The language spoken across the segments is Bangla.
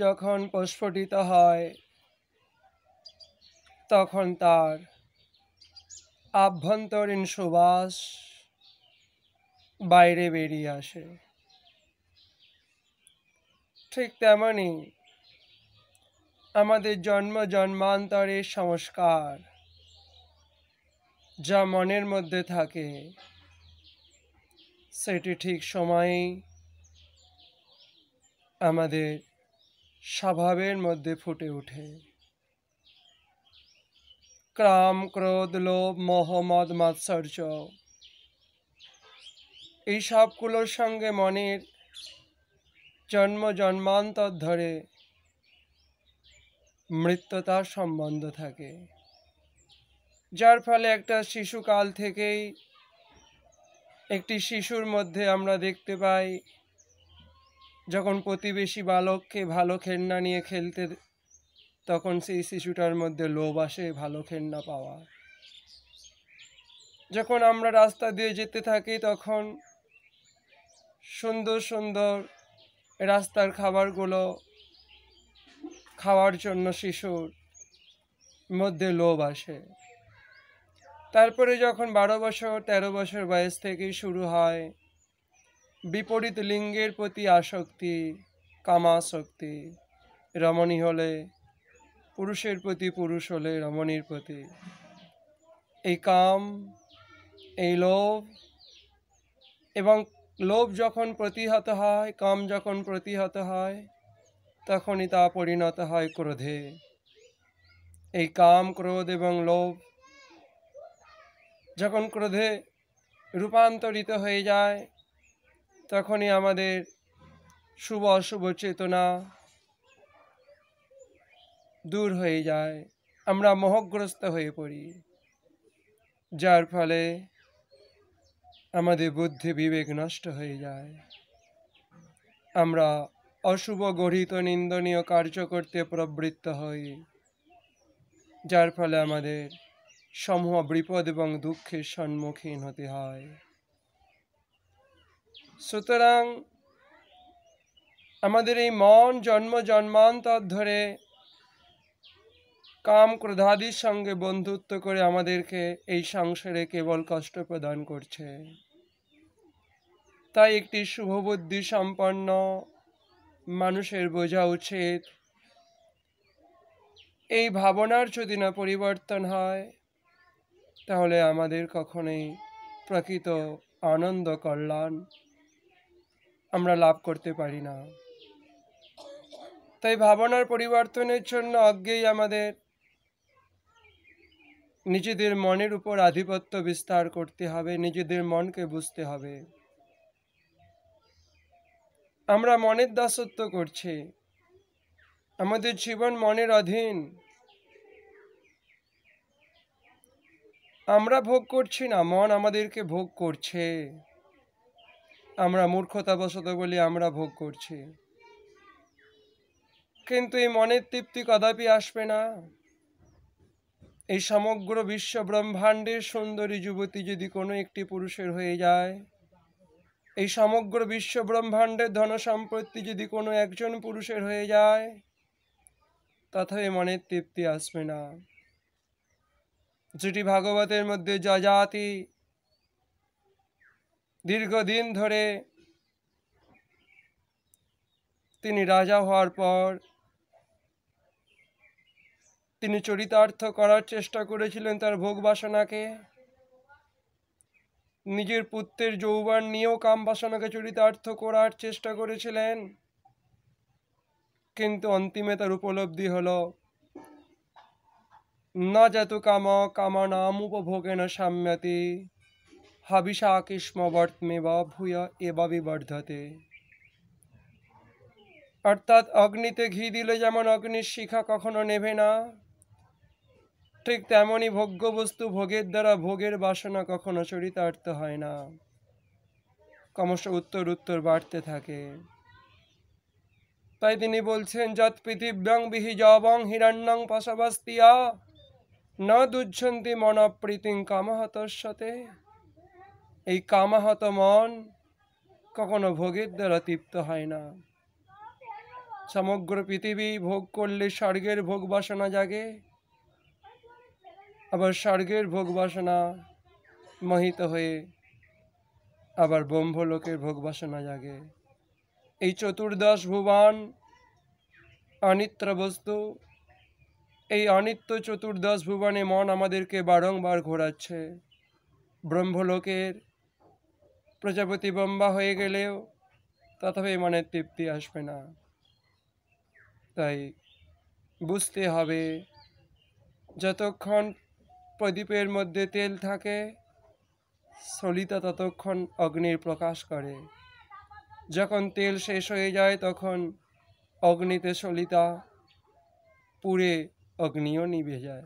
যখন প্রস্ফুটিত হয় তখন তার আভ্যন্তরীণ সুবাস বাইরে বেরিয়ে আসে। ঠিক তেমনি আমাদের জন্ম জন্মান্তরের সংস্কার যা মনের মধ্যে থাকে সেটি ঠিক সময়েই আমাদের স্বভাবের মধ্যে ফুটে ওঠে। কাম, ক্রোধ, লোভ, মোহ, মদ, মাৎসর্য এই সবগুলোর সঙ্গে মনের জন্ম জন্মান্তর ধরে মৃত্যুতার সম্বন্ধ থাকে, যার ফলে একটা শিশুকাল থেকেই একটি শিশুর মধ্যে আমরা দেখতে পাই যখন প্রতিবেশী বালককে ভালো খেলনা নিয়ে খেলতে, তখন সেই শিশুটার মধ্যে লোভ আসে ভালো খেলনা পাওয়া। যখন আমরা রাস্তা দিয়ে যেতে থাকি তখন সুন্দর সুন্দর রাস্তার খাবারগুলো খাওয়ার জন্য শিশুর মধ্যে লোভ আসে। তারপরে যখন 12 বছর 13 বছর বয়স থেকেই শুরু হয় বিপরীত লিঙ্গের প্রতি আসক্তি, কামাসক্তি, রমণী হলে পুরুষের প্রতি, পুরুষ হলে রমণীর প্রতি, এই কাম, এই লোভ, এবং লোভ যখন প্রতিহত হয়, কাম যখন প্রতিহত হয়, তখনই তা পরিণত হয় ক্রোধে। এই কাম, ক্রোধ এবং লোভ যখন ক্রোধে রূপান্তরিত হয়ে যায় তখনই আমাদের শুভ অশুভ চেতনা দূর হয়ে যায়, আমরা মোহগ্রস্ত হয়ে পড়ি, যার ফলে আমাদের বুদ্ধি বিবেক নষ্ট হয়ে যায়। আমরা অশুভ গঠিত নিন্দনীয় কার্য করতে প্রবৃত্ত হই, যার ফলে আমাদের সমূহ বিপদ এবং দুঃখের সম্মুখীন হতে হয়। সুতরাং আমাদের এই মন জন্ম জন্মান্তর ধরে কাম ক্রোধাদির সঙ্গে বন্ধুত্ব করে আমাদেরকে এই সংসারে কেবল কষ্ট প্রদান করছে। তাই একটি শুভবুদ্ধি সম্পন্ন মানুষের বোঝা উচিত এই ভাবনার যদি না পরিবর্তন হয় তাহলে আমাদের কখনোই প্রকৃত আনন্দ কল্যাণ আমরা লাভ করতে পারি না। তাই ভাবনার পরিবর্তনের জন্য আগেই আমাদের নিজেদের মনের উপর আধিপত্য বিস্তার করতে হবে, নিজেদের মনকে বুঝতে হবে। আমরা মনের দাসত্ব করছি, আমাদের জীবন মনের অধীন, আমরা ভোগ করছি না, মন আমাদেরকে ভোগ করছে। আমরা মূর্খতাবশত বলি আমরা ভোগ করছি, কিন্তু এই মনের তৃপ্তি কদাপি আসবে না। এই সমগ্র বিশ্ব ব্রহ্মাণ্ডের সুন্দরী যুবতী যদি কোনো একটি পুরুষের হয়ে যায়, এই সমগ্র বিশ্ব ব্রহ্মাণ্ডের ধন সম্পত্তি যদি কোনো একজন পুরুষের হয়ে যায়, তথাপি মনের তৃপ্তি আসবে না। যেটি ভাগবতের মধ্যে যজাতি দীর্ঘদিন ধরে তিনি রাজা হওয়ার পর তিনি চরিতার্থ করার চেষ্টা করেছিলেন তার ভোগ বাসনাকে, নিজের পুত্রের যৌবন নিয়েও কাম বাসনাকে চরিতার্থ করার চেষ্টা করেছিলেন, কিন্তু অন্তিমে তার উপলব্ধি হলো না যত কাম কামানামুপভোগেন সাম্যতি হাবিষা কৃষ্ণ বর্তমেব ভূয় এব বিবর্ধতে। অর্থাৎ অগ্নিতে ঘি দিলে যেমন অগ্নির শিখা কখনো নেভে না, ঠিক তেমনই ভোগ্য বস্তু ভোগের দ্বারা ভোগের বাসনা কখনো চরিতার্থ হয় না, ক্রমশ উত্তর উত্তর বাড়তে থাকে। তাই তিনি বলছেন যৎ পৃথিব্যং বিহিজবং হিরণ্যং পশবস্তিয়া ন দুজ্জন্তি মন প্রীতিং কামহতস্যতে। এই কামাহত মন কখনো ভোগের দ্বারা তৃপ্ত হয় না। সমগ্র পৃথিবী ভোগ করলে স্বর্গের ভোগ বাসনা জাগে, আবার স্বর্গের ভোগ বাসনা মোহিত হয়ে আবার ব্রহ্মলোকের ভোগ বাসনা জাগে। এই চতুর্দশ ভুবন অনিত্য বস্তু, এই অনিত্য চতুর্দশ ভুবনে মন আমাদেরকে বারংবার ঘোরাচ্ছে। ব্রহ্মলোকের প্রজাপতি ব্রহ্মা হয়ে গেলেও তথাপি মনের তৃপ্তি আসবে না। তাই বুঝতে হবে, যতক্ষণ প্রদীপের মধ্যে তেল থাকে সলিতা ততক্ষণ অগ্নির প্রকাশ করে, যখন তেল শেষ হয়ে যায় তখন অগ্নিতে সলিতা পুড়ে অগ্নিও নিভে যায়।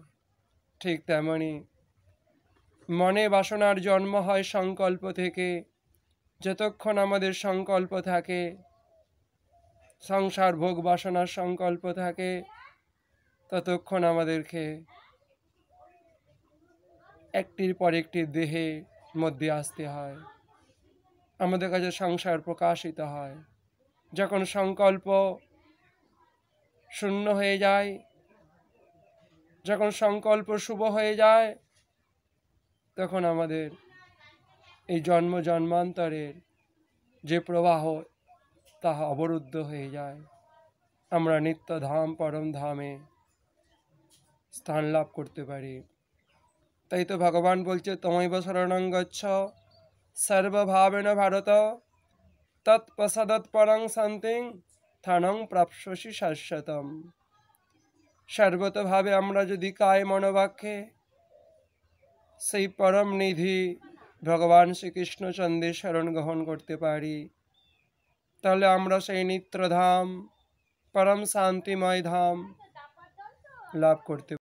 ঠিক তেমনি মনে বাসনার জন্ম হয় সংকল্প থেকে। যতক্ষণ আমাদের সংকল্প থাকে, সংসার ভোগ বাসনার সংকল্প থাকে, ততক্ষণ আমাদেরকে একটির পর একটি দেহে মধ্যে আসতে হয়, আমাদের কাছে সংসার প্রকাশিত হয়। যখন সংকল্প শূন্য হয়ে যায়, যখন সংকল্প শুভ হয়ে যায়, তখন আমাদের এই জন্ম জন্মান্তরের যে প্রবাহ তাহা অবরুদ্ধ হয়ে যায়। আমরা নিত্যধাম পরম ধামে স্থান লাভ করতে পারি। তাই তো ভগবান বলছে, তমৈব শরণং গচ্ছ সর্বভাবেন ভারত, তৎপশ্চাৎ পরং শান্তিং স্থানং প্রাপ্স্যসি শাশ্বতম। সর্বতভাবে আমরা যদি কায় মনোবাক্যে সেই পরম নিধি ভগবান শ্রীকৃষ্ণচন্দ্রের শরণ গ্রহণ করতে পারি, তাহলে আমরা সেই নিত্যধাম পরম শান্তিময় ধাম লাভ করতে